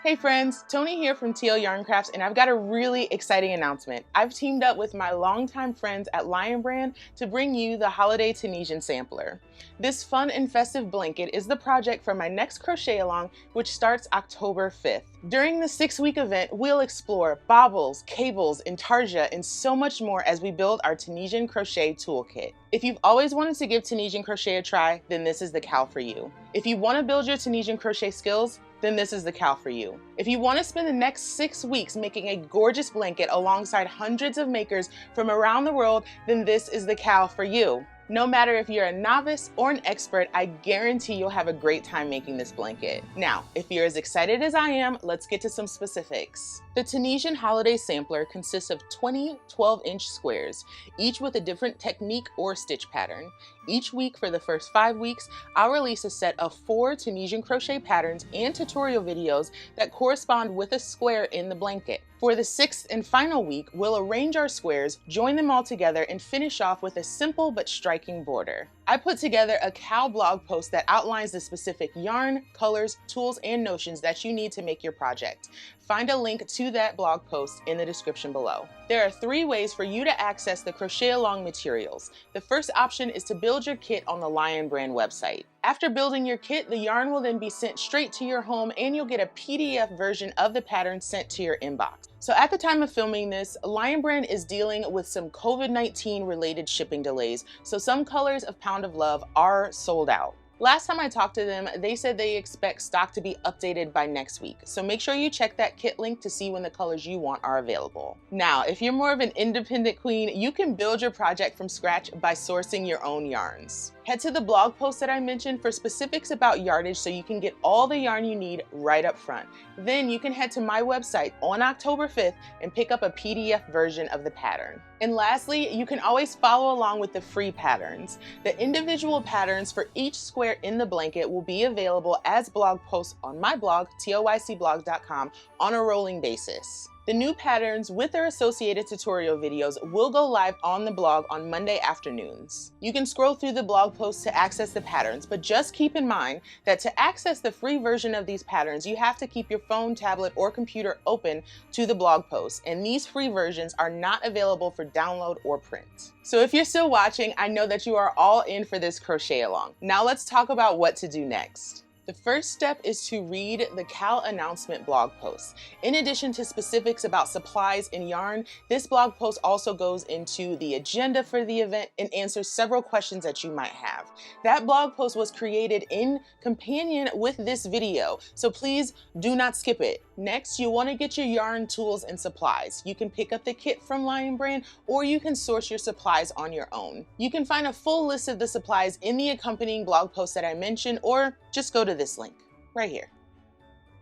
Hey friends, Tony here from TL Yarn Crafts, and I've got a really exciting announcement. I've teamed up with my longtime friends at Lion Brand to bring you the Holiday Tunisian Sampler. This fun and festive blanket is the project for my next crochet along, which starts October 5th. During the 6-week event, we'll explore baubles, cables, intarsia, and so much more as we build our Tunisian crochet toolkit. If you've always wanted to give Tunisian crochet a try, then this is the cowl for you. If you want to build your Tunisian crochet skills, then this is the cowl for you. If you want to spend the next 6 weeks making a gorgeous blanket alongside hundreds of makers from around the world, then this is the cowl for you. No matter if you're a novice or an expert, I guarantee you'll have a great time making this blanket. Now, if you're as excited as I am, let's get to some specifics. The Tunisian Holiday Sampler consists of 20 12-inch squares, each with a different technique or stitch pattern. Each week for the first 5 weeks, I'll release a set of 4 Tunisian crochet patterns and tutorial videos that correspond with a square in the blanket. For the 6th and final week, we'll arrange our squares, join them all together, and finish off with a simple but striking border. I put together a cowl blog post that outlines the specific yarn, colors, tools, and notions that you need to make your project. Find a link to that blog post in the description below. There are 3 ways for you to access the crochet along materials. The first option is to build your kit on the Lion Brand website. After building your kit, the yarn will then be sent straight to your home and you'll get a PDF version of the pattern sent to your inbox. So at the time of filming this, Lion Brand is dealing with some COVID-19 related shipping delays, so some colors of Pound of Love are sold out. Last time I talked to them, they said they expect stock to be updated by next week, so make sure you check that kit link to see when the colors you want are available. Now, if you're more of an independent queen, you can build your project from scratch by sourcing your own yarns. Head to the blog post that I mentioned for specifics about yardage so you can get all the yarn you need right up front. Then you can head to my website on October 5th and pick up a PDF version of the pattern. And lastly, you can always follow along with the free patterns. The individual patterns for each square in the blanket will be available as blog posts on my blog, toycblog.com, on a rolling basis. The new patterns with their associated tutorial videos will go live on the blog on Monday afternoons. You can scroll through the blog posts to access the patterns, but just keep in mind that to access the free version of these patterns, you have to keep your phone, tablet, or computer open to the blog posts, and these free versions are not available for download or print. So if you're still watching, I know that you are all in for this crochet along. Now let's talk about what to do next. The first step is to read the cowl announcement blog post. In addition to specifics about supplies and yarn, this blog post also goes into the agenda for the event and answers several questions that you might have. That blog post was created in companion with this video, so please do not skip it. Next, you want to get your yarn, tools, and supplies. You can pick up the kit from Lion Brand, or you can source your supplies on your own. You can find a full list of the supplies in the accompanying blog post that I mentioned, or just go to this link right here.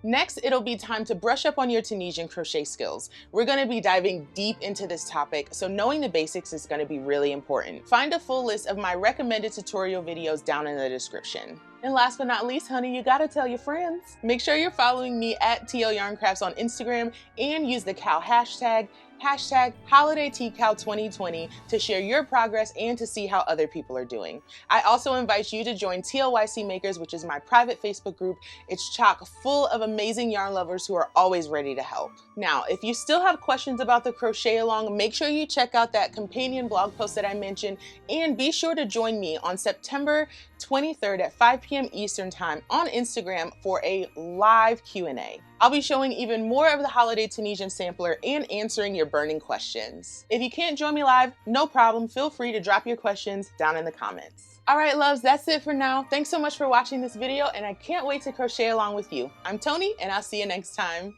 Next, it'll be time to brush up on your Tunisian crochet skills. We're going to be diving deep into this topic, so knowing the basics is going to be really important. Find a full list of my recommended tutorial videos down in the description. And last but not least, honey, you gotta tell your friends. Make sure you're following me at TL Yarn Crafts on Instagram and use the cowl hashtag HolidayTCowl2020 to share your progress and to see how other people are doing. I also invite you to join TLYC Makers, which is my private Facebook group. It's chock full of amazing yarn lovers who are always ready to help. Now, if you still have questions about the crochet along, make sure you check out that companion blog post that I mentioned, and be sure to join me on September 23rd at 5 p.m. Eastern Time on Instagram for a live Q&A. I'll be showing even more of the Holiday Tunisian Sampler and answering your burning questions. If you can't join me live, no problem. Feel free to drop your questions down in the comments. All right, loves, that's it for now. Thanks so much for watching this video, and I can't wait to crochet along with you. I'm Tony, and I'll see you next time.